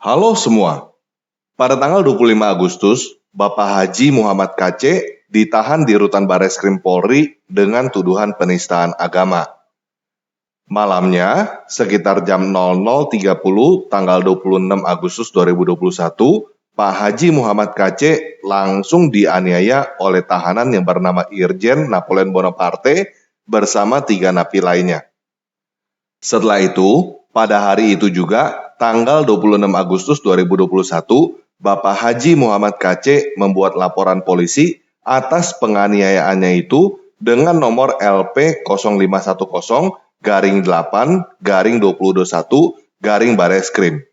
Halo semua, pada tanggal 25 Agustus, Bapak Haji Muhammad KC ditahan di Rutan Bareskrim Polri dengan tuduhan penistaan agama. Malamnya, sekitar jam 00.30 tanggal 26 Agustus 2021, Pak Haji Muhammad KC langsung dianiaya oleh tahanan yang bernama Irjen Napoleon Bonaparte bersama 3 napi lainnya. Setelah itu, pada hari itu juga, tanggal 26 Agustus 2021, Bapak Haji Muhammad KC membuat laporan polisi atas penganiayaannya itu dengan nomor LP 0510-8-2021 Bareskrim.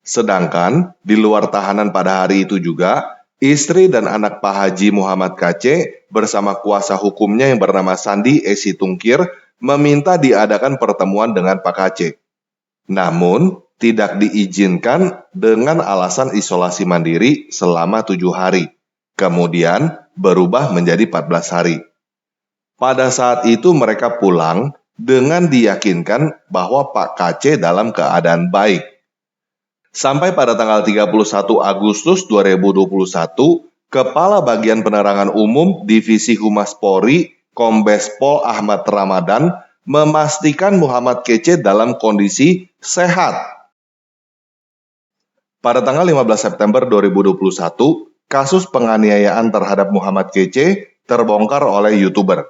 Sedangkan di luar tahanan pada hari itu juga, istri dan anak Pak Haji Muhammad KC bersama kuasa hukumnya yang bernama Sandi Esi Tungkir meminta diadakan pertemuan dengan Pak KC. Namun, tidak diizinkan dengan alasan isolasi mandiri selama 7 hari. Kemudian, berubah menjadi 14 hari. Pada saat itu mereka pulang dengan diyakinkan bahwa Pak KC dalam keadaan baik. Sampai pada tanggal 31 Agustus 2021, Kepala Bagian Penerangan Umum Divisi Humas Polri, Kombes Pol Ahmad Ramadan, memastikan Muhammad KC dalam kondisi sehat. Pada tanggal 15 September 2021, kasus penganiayaan terhadap Muhammad KC terbongkar oleh YouTuber.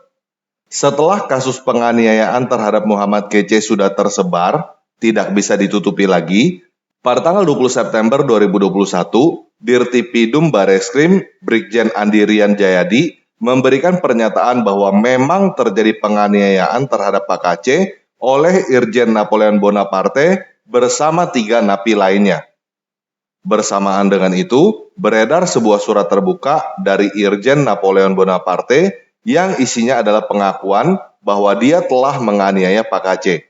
Setelah kasus penganiayaan terhadap Muhammad KC sudah tersebar, tidak bisa ditutupi lagi, pada tanggal 20 September 2021, Dirtipidum Bareskrim Brigjen Andi Rian Jayadi memberikan pernyataan bahwa memang terjadi penganiayaan terhadap Pak KC oleh Irjen Napoleon Bonaparte bersama 3 napi lainnya. Bersamaan dengan itu, beredar sebuah surat terbuka dari Irjen Napoleon Bonaparte yang isinya adalah pengakuan bahwa dia telah menganiaya Pak KC.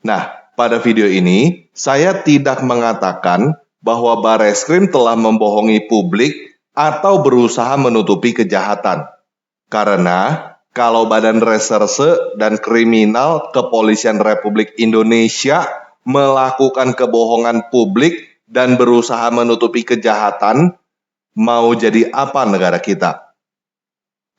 Nah, pada video ini, saya tidak mengatakan bahwa Bareskrim telah membohongi publik atau berusaha menutupi kejahatan. Karena kalau Badan Reserse dan Kriminal Kepolisian Republik Indonesia melakukan kebohongan publik dan berusaha menutupi kejahatan, mau jadi apa negara kita?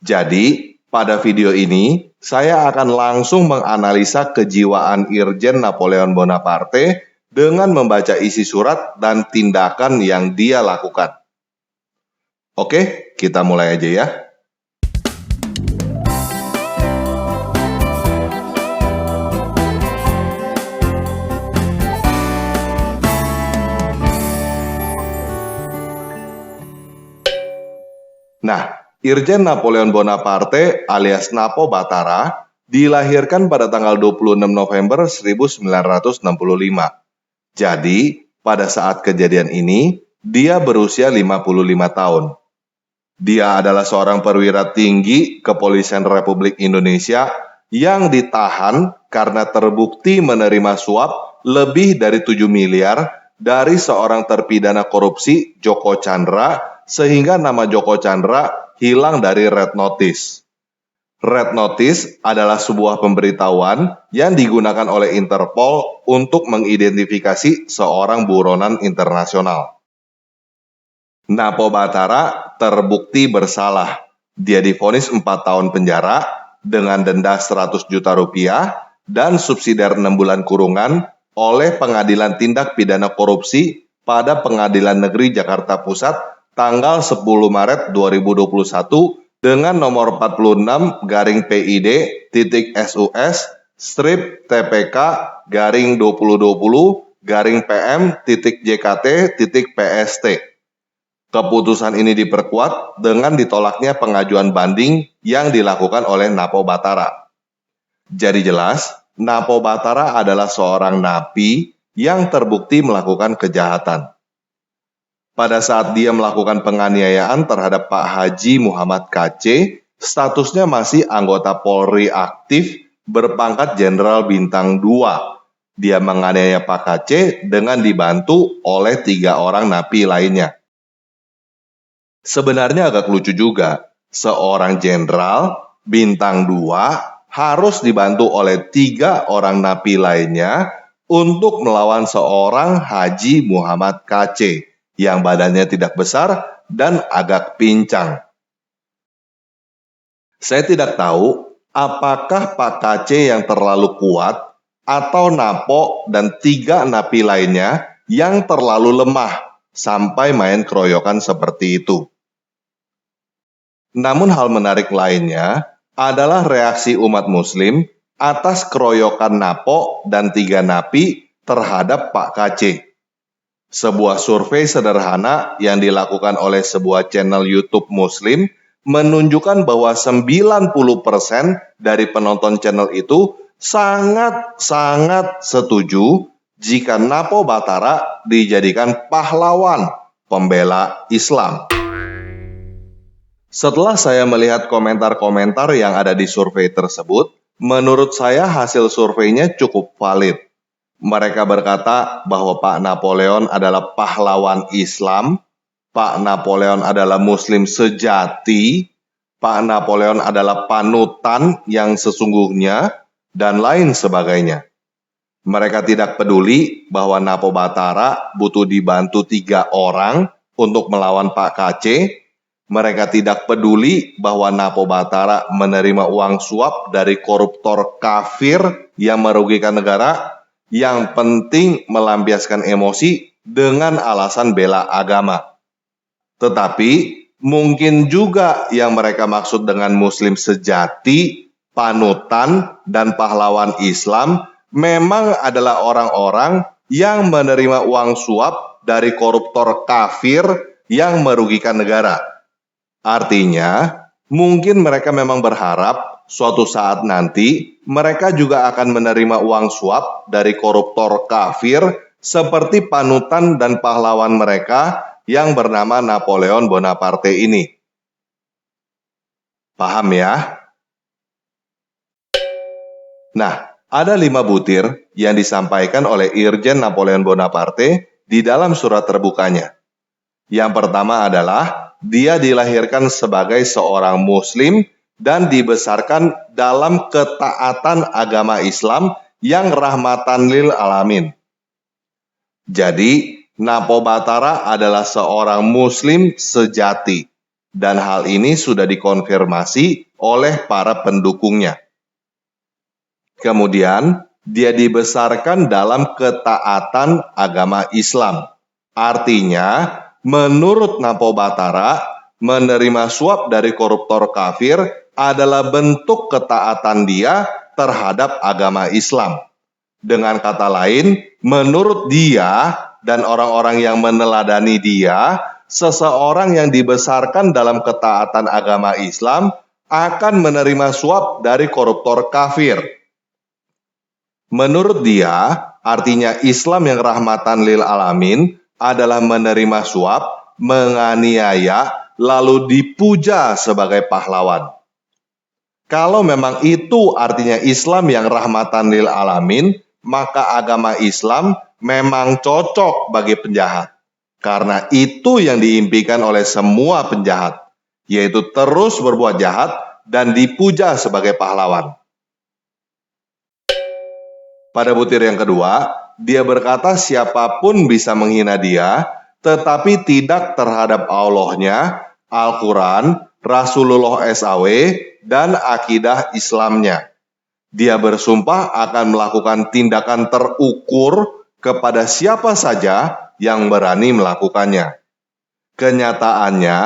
Jadi, pada video ini, saya akan langsung menganalisa kejiwaan Irjen Napoleon Bonaparte dengan membaca isi surat dan tindakan yang dia lakukan. Oke, kita mulai aja ya. Nah, Irjen Napoleon Bonaparte alias Napo Batara dilahirkan pada tanggal 26 November 1965. Jadi, pada saat kejadian ini, dia berusia 55 tahun. Dia adalah seorang perwira tinggi Kepolisian Republik Indonesia yang ditahan karena terbukti menerima suap lebih dari 7 miliar dari seorang terpidana korupsi Joko Chandra sehingga nama Joko Chandra hilang dari Red Notice. Red Notice adalah sebuah pemberitahuan yang digunakan oleh Interpol untuk mengidentifikasi seorang buronan internasional. Napo Batara terbukti bersalah. Dia divonis 4 tahun penjara dengan denda 100 juta rupiah dan subsidiar 6 bulan kurungan oleh Pengadilan Tindak Pidana Korupsi pada Pengadilan Negeri Jakarta Pusat tanggal 10 Maret 2021 dengan nomor 46-PID-SUS-2020-PM-JKT-PST. Keputusan ini diperkuat dengan ditolaknya pengajuan banding yang dilakukan oleh Napo Batara. Jadi jelas, Napo Batara adalah seorang napi yang terbukti melakukan kejahatan. Pada saat dia melakukan penganiayaan terhadap Pak Haji Muhammad KC, statusnya masih anggota Polri aktif berpangkat Jenderal Bintang 2. Dia menganiaya Pak KC dengan dibantu oleh 3 orang napi lainnya. Sebenarnya agak lucu juga, seorang jenderal bintang 2 harus dibantu oleh 3 orang napi lainnya untuk melawan seorang Haji Muhammad KC yang badannya tidak besar dan agak pincang. Saya tidak tahu apakah Pak KC yang terlalu kuat atau Napo dan 3 napi lainnya yang terlalu lemah sampai main keroyokan seperti itu. Namun hal menarik lainnya adalah reaksi umat muslim atas keroyokan Napo dan 3 napi terhadap Pak KC. Sebuah survei sederhana yang dilakukan oleh sebuah channel YouTube Muslim menunjukkan bahwa 90% dari penonton channel itu sangat-sangat setuju jika Napo Batara dijadikan pahlawan pembela Islam. Setelah saya melihat komentar-komentar yang ada di survei tersebut, menurut saya hasil surveinya cukup valid. Mereka berkata bahwa Pak Napoleon adalah pahlawan Islam, Pak Napoleon adalah Muslim sejati, Pak Napoleon adalah panutan yang sesungguhnya, dan lain sebagainya. Mereka tidak peduli bahwa Napo Batara butuh dibantu 3 orang untuk melawan Pak KC. Mereka tidak peduli bahwa Napo Batara menerima uang suap dari koruptor kafir yang merugikan negara. Yang penting melampiaskan emosi dengan alasan bela agama. Tetapi mungkin juga yang mereka maksud dengan Muslim sejati, panutan, dan pahlawan Islam memang adalah orang-orang yang menerima uang suap dari koruptor kafir yang merugikan negara. Artinya, mungkin mereka memang berharap suatu saat nanti mereka juga akan menerima uang suap dari koruptor kafir seperti panutan dan pahlawan mereka yang bernama Napoleon Bonaparte ini. Paham ya? Nah, ada 5 butir yang disampaikan oleh Irjen Napoleon Bonaparte di dalam surat terbukanya. Yang pertama adalah dia dilahirkan sebagai seorang Muslim dan dibesarkan dalam ketaatan agama Islam yang rahmatan lil alamin. Jadi, Napo Batara adalah seorang Muslim sejati, dan hal ini sudah dikonfirmasi oleh para pendukungnya. Kemudian, dia dibesarkan dalam ketaatan agama Islam. Artinya, menurut Napo Batara, menerima suap dari koruptor kafir adalah bentuk ketaatan dia terhadap agama Islam. Dengan kata lain, menurut dia dan orang-orang yang meneladani dia, seseorang yang dibesarkan dalam ketaatan agama Islam akan menerima suap dari koruptor kafir. Menurut dia, artinya Islam yang rahmatan lil alamin adalah menerima suap, menganiaya, lalu dipuja sebagai pahlawan. Kalau memang itu artinya Islam yang rahmatan lil alamin, maka agama Islam memang cocok bagi penjahat. Karena itu yang diimpikan oleh semua penjahat, yaitu terus berbuat jahat dan dipuja sebagai pahlawan. Pada butir yang kedua, dia berkata siapapun bisa menghina dia, tetapi tidak terhadap Allahnya, Al-Quran, Rasulullah SAW, dan akidah Islamnya. Dia bersumpah akan melakukan tindakan terukur kepada siapa saja yang berani melakukannya. Kenyataannya,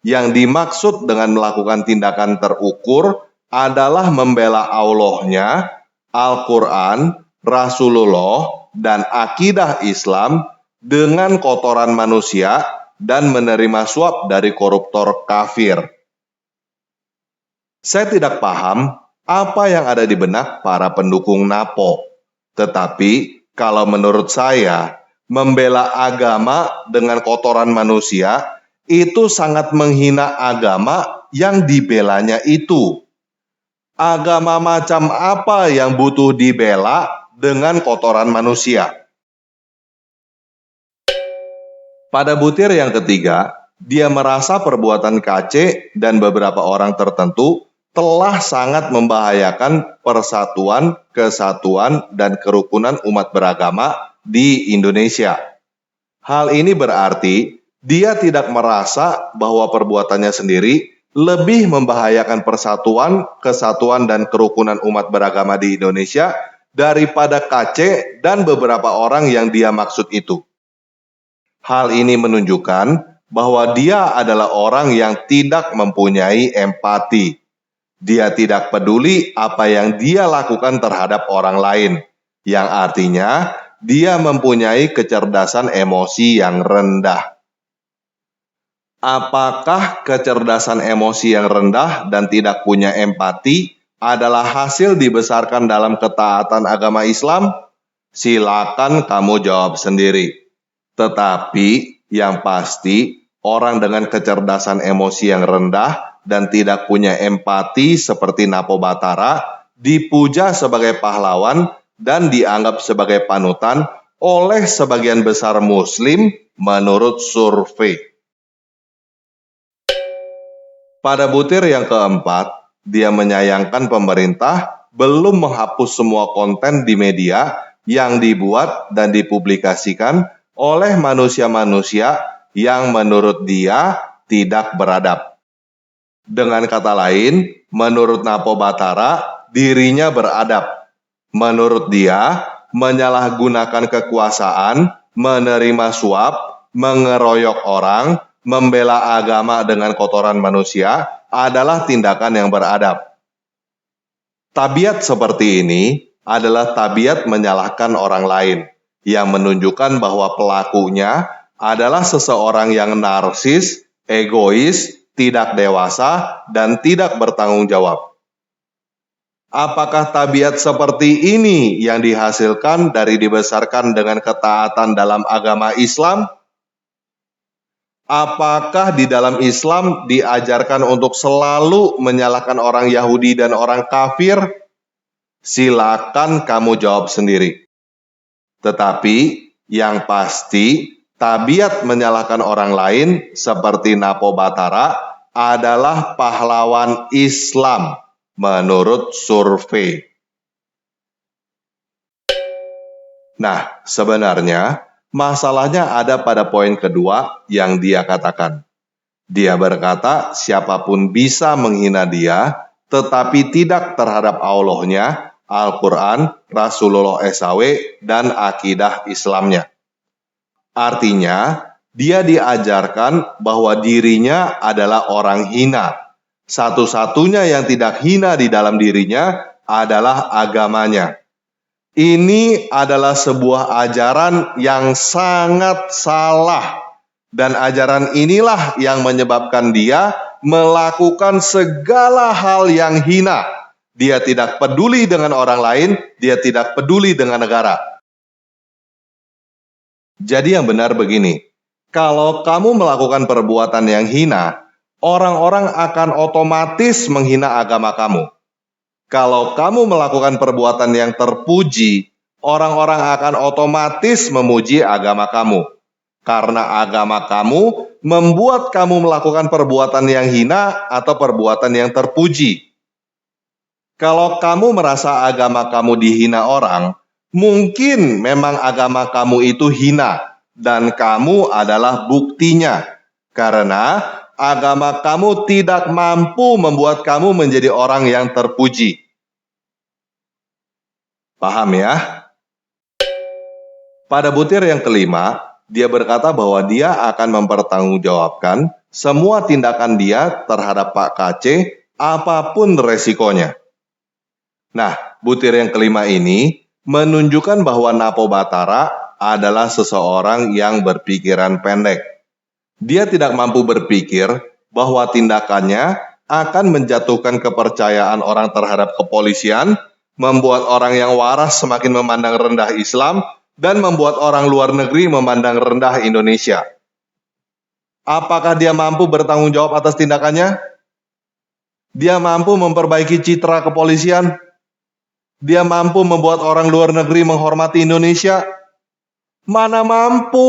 yang dimaksud dengan melakukan tindakan terukur adalah membela Allahnya, Al-Quran, Rasulullah, dan akidah Islam dengan kotoran manusia dan menerima suap dari koruptor kafir. Saya tidak paham apa yang ada di benak para pendukung Napo. Tetapi kalau menurut saya, membela agama dengan kotoran manusia itu sangat menghina agama yang dibelanya itu. Agama macam apa yang butuh dibela dengan kotoran manusia? Pada butir yang ketiga, dia merasa perbuatan KC dan beberapa orang tertentu telah sangat membahayakan persatuan, kesatuan, dan kerukunan umat beragama di Indonesia. Hal ini berarti dia tidak merasa bahwa perbuatannya sendiri lebih membahayakan persatuan, kesatuan, dan kerukunan umat beragama di Indonesia daripada KC dan beberapa orang yang dia maksud itu. Hal ini menunjukkan bahwa dia adalah orang yang tidak mempunyai empati. Dia tidak peduli apa yang dia lakukan terhadap orang lain, yang artinya dia mempunyai kecerdasan emosi yang rendah. Apakah kecerdasan emosi yang rendah dan tidak punya empati adalah hasil dibesarkan dalam ketaatan agama Islam? Silakan kamu jawab sendiri. Tetapi yang pasti, orang dengan kecerdasan emosi yang rendah dan tidak punya empati seperti Napo Batara dipuja sebagai pahlawan dan dianggap sebagai panutan oleh sebagian besar Muslim menurut survei. Pada butir yang keempat, dia menyayangkan pemerintah belum menghapus semua konten di media yang dibuat dan dipublikasikan oleh manusia-manusia yang menurut dia tidak beradab. Dengan kata lain, menurut Napo Batara, dirinya beradab. Menurut dia, menyalahgunakan kekuasaan, menerima suap, mengeroyok orang, membela agama dengan kotoran manusia adalah tindakan yang beradab. Tabiat seperti ini adalah tabiat menyalahkan orang lain, yang menunjukkan bahwa pelakunya adalah seseorang yang narsis, egois, tidak dewasa, dan tidak bertanggung jawab. Apakah tabiat seperti ini yang dihasilkan dari dibesarkan dengan ketaatan dalam agama Islam? Apakah di dalam Islam diajarkan untuk selalu menyalahkan orang Yahudi dan orang kafir? Silakan kamu jawab sendiri. Tetapi yang pasti, tabiat menyalahkan orang lain seperti Napo Batara adalah pahlawan Islam menurut survei. Nah, sebenarnya masalahnya ada pada poin kedua yang dia katakan. Dia berkata siapapun bisa menghina dia, tetapi tidak terhadap Allahnya, Al-Quran, Rasulullah SAW, dan akidah Islamnya. Artinya, dia diajarkan bahwa dirinya adalah orang hina. Satu-satunya yang tidak hina di dalam dirinya adalah agamanya. Ini adalah sebuah ajaran yang sangat salah. Dan ajaran inilah yang menyebabkan dia melakukan segala hal yang hina. Dia tidak peduli dengan orang lain, dia tidak peduli dengan negara. Jadi yang benar begini, kalau kamu melakukan perbuatan yang hina, orang-orang akan otomatis menghina agama kamu. Kalau kamu melakukan perbuatan yang terpuji, orang-orang akan otomatis memuji agama kamu. Karena agama kamu membuat kamu melakukan perbuatan yang hina atau perbuatan yang terpuji. Kalau kamu merasa agama kamu dihina orang, mungkin memang agama kamu itu hina, dan kamu adalah buktinya. Karena agama kamu tidak mampu membuat kamu menjadi orang yang terpuji. Paham ya? Pada butir yang kelima, dia berkata bahwa dia akan mempertanggungjawabkan semua tindakan dia terhadap Pak KC, apapun resikonya. Nah, butir yang kelima ini menunjukkan bahwa Napo Batara adalah seseorang yang berpikiran pendek. Dia tidak mampu berpikir bahwa tindakannya akan menjatuhkan kepercayaan orang terhadap kepolisian, membuat orang yang waras semakin memandang rendah Islam, dan membuat orang luar negeri memandang rendah Indonesia. Apakah dia mampu bertanggung jawab atas tindakannya? Dia mampu memperbaiki citra kepolisian? Dia mampu membuat orang luar negeri menghormati Indonesia? Mana mampu?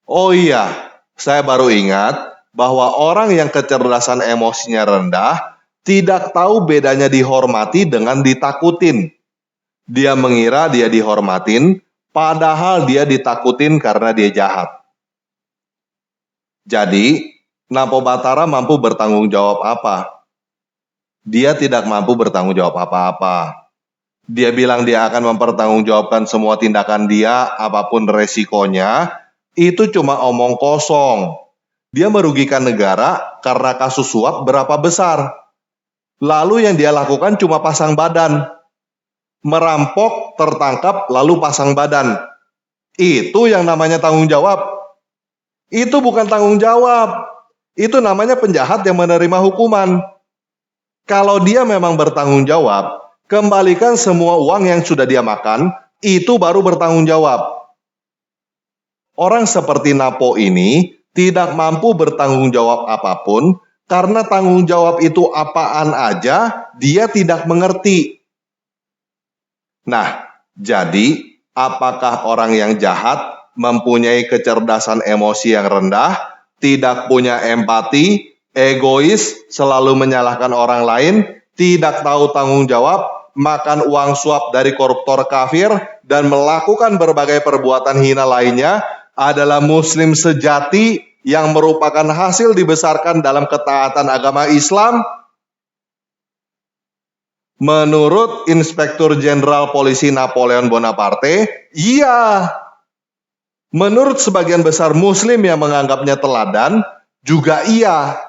Oh iya, saya baru ingat, bahwa orang yang kecerdasan emosinya rendah tidak tahu bedanya dihormati dengan ditakutin. Dia mengira dia dihormatin, padahal dia ditakutin karena dia jahat. Jadi, Napo Batara mampu bertanggung jawab apa? Dia tidak mampu bertanggung jawab apa-apa. Dia bilang dia akan mempertanggungjawabkan semua tindakan dia, apapun resikonya, itu cuma omong kosong. Dia merugikan negara karena kasus suap berapa besar. Lalu yang dia lakukan cuma pasang badan. Merampok, tertangkap, lalu pasang badan. Itu yang namanya tanggung jawab. Itu bukan tanggung jawab. Itu namanya penjahat yang menerima hukuman. Kalau dia memang bertanggung jawab, kembalikan semua uang yang sudah dia makan, itu baru bertanggung jawab. Orang seperti Napo ini tidak mampu bertanggung jawab apapun, karena tanggung jawab itu apaan aja, dia tidak mengerti. Nah, jadi apakah orang yang jahat mempunyai kecerdasan emosi yang rendah, tidak punya empati, egois, selalu menyalahkan orang lain, tidak tahu tanggung jawab, makan uang suap dari koruptor kafir, dan melakukan berbagai perbuatan hina lainnya adalah muslim sejati yang merupakan hasil dibesarkan dalam ketaatan agama Islam? Menurut Inspektur Jenderal Polisi Napoleon Bonaparte, iya. Menurut sebagian besar muslim yang menganggapnya teladan, juga iya.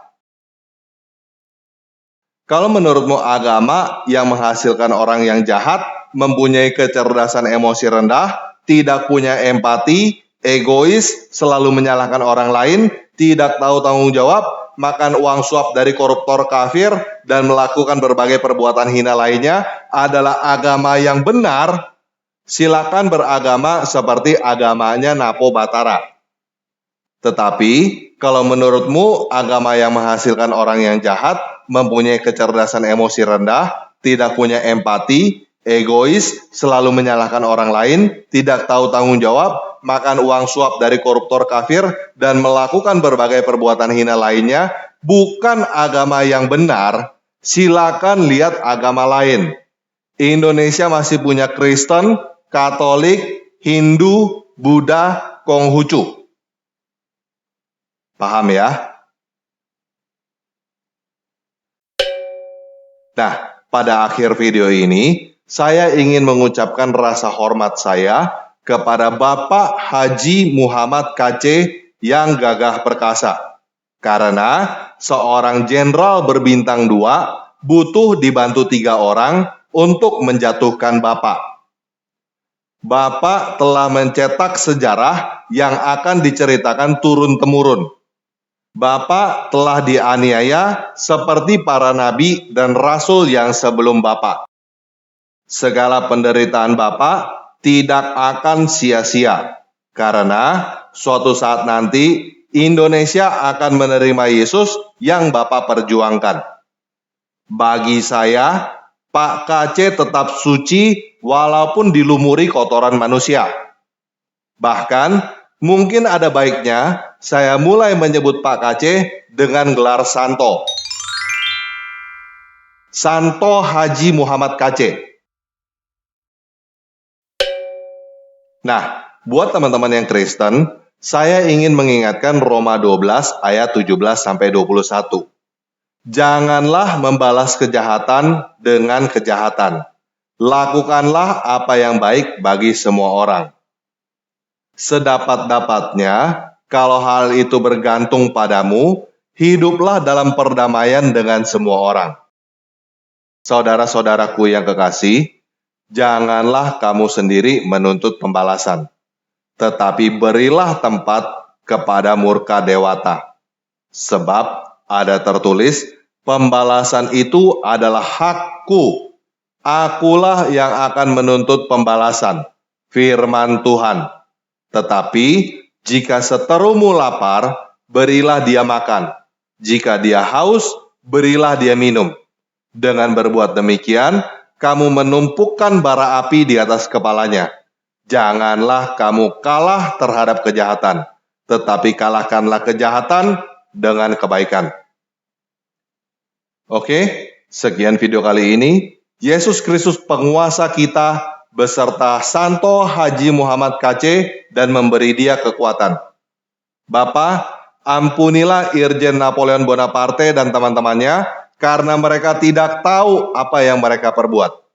Kalau menurutmu agama yang menghasilkan orang yang jahat, mempunyai kecerdasan emosi rendah, tidak punya empati, egois, selalu menyalahkan orang lain, tidak tahu tanggung jawab, makan uang suap dari koruptor kafir, dan melakukan berbagai perbuatan hina lainnya adalah agama yang benar, silakan beragama seperti agamanya Napo Batara. Tetapi, kalau menurutmu agama yang menghasilkan orang yang jahat, mempunyai kecerdasan emosi rendah, tidak punya empati, egois, selalu menyalahkan orang lain, tidak tahu tanggung jawab, makan uang suap dari koruptor kafir, dan melakukan berbagai perbuatan hina lainnya, bukan agama yang benar, silakan lihat agama lain. Indonesia masih punya Kristen, Katolik, Hindu, Buddha, Konghucu. Paham ya? Nah, pada akhir video ini, saya ingin mengucapkan rasa hormat saya kepada Bapak Haji Muhammad KC yang gagah perkasa. Karena seorang jenderal berbintang 2 butuh dibantu 3 orang untuk menjatuhkan Bapak. Bapak telah mencetak sejarah yang akan diceritakan turun-temurun. Bapak telah dianiaya seperti para nabi dan rasul yang sebelum Bapak. Segala penderitaan Bapak tidak akan sia-sia, karena suatu saat nanti Indonesia akan menerima Yesus yang Bapak perjuangkan. Bagi saya, Pak KC tetap suci walaupun dilumuri kotoran manusia. Bahkan, mungkin ada baiknya saya mulai menyebut Pak KC dengan gelar Santo. Santo Haji Muhammad KC. Nah, buat teman-teman yang Kristen, saya ingin mengingatkan Roma 12 ayat 17-21. Janganlah membalas kejahatan dengan kejahatan. Lakukanlah apa yang baik bagi semua orang. Sedapat-dapatnya, kalau hal itu bergantung padamu, hiduplah dalam perdamaian dengan semua orang. Saudara-saudaraku yang kekasih, janganlah kamu sendiri menuntut pembalasan, tetapi berilah tempat kepada murka dewata. Sebab ada tertulis, pembalasan itu adalah hakku. Akulah yang akan menuntut pembalasan, firman Tuhan. Tetapi jika seterumu lapar, berilah dia makan. Jika dia haus, berilah dia minum. Dengan berbuat demikian, kamu menumpukan bara api di atas kepalanya. Janganlah kamu kalah terhadap kejahatan, tetapi kalahkanlah kejahatan dengan kebaikan. Oke, sekian video kali ini. Yesus Kristus penguasa kita beserta Santo Haji Muhammad KC dan memberi dia kekuatan. Bapa, ampunilah Irjen Napoleon Bonaparte dan teman-temannya karena mereka tidak tahu apa yang mereka perbuat.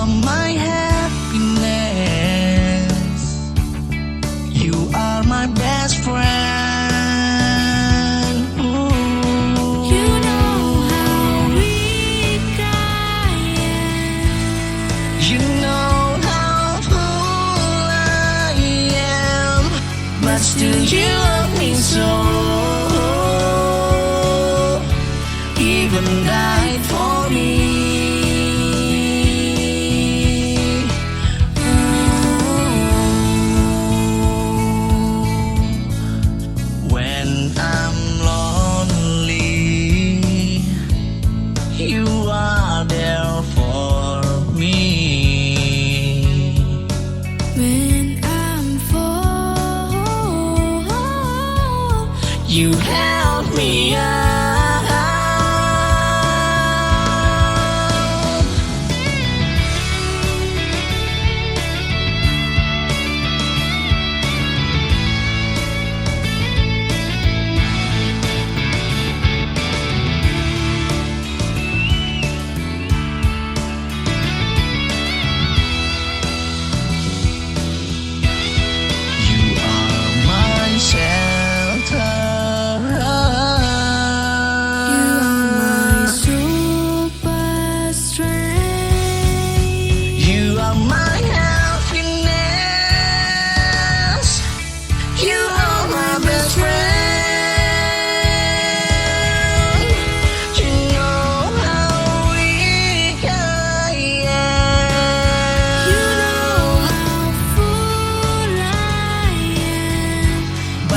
My happiness, you are my best friend. Ooh. You know how weak I am. You know how fool I am, but still you love me so. Even died for me. You are there for me. When I'm fall, you help me out.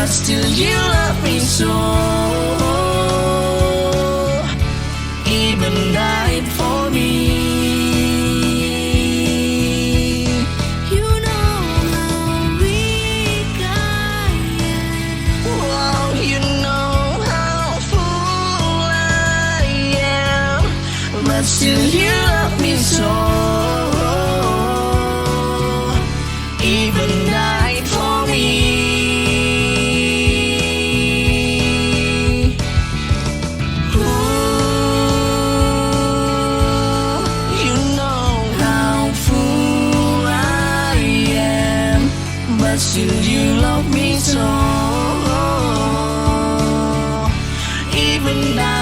Still you love me so. Even died for me. You know how weak I am. Wow, you know how fool I am, but still you love me so. Even died for me. Still you love me so. Even now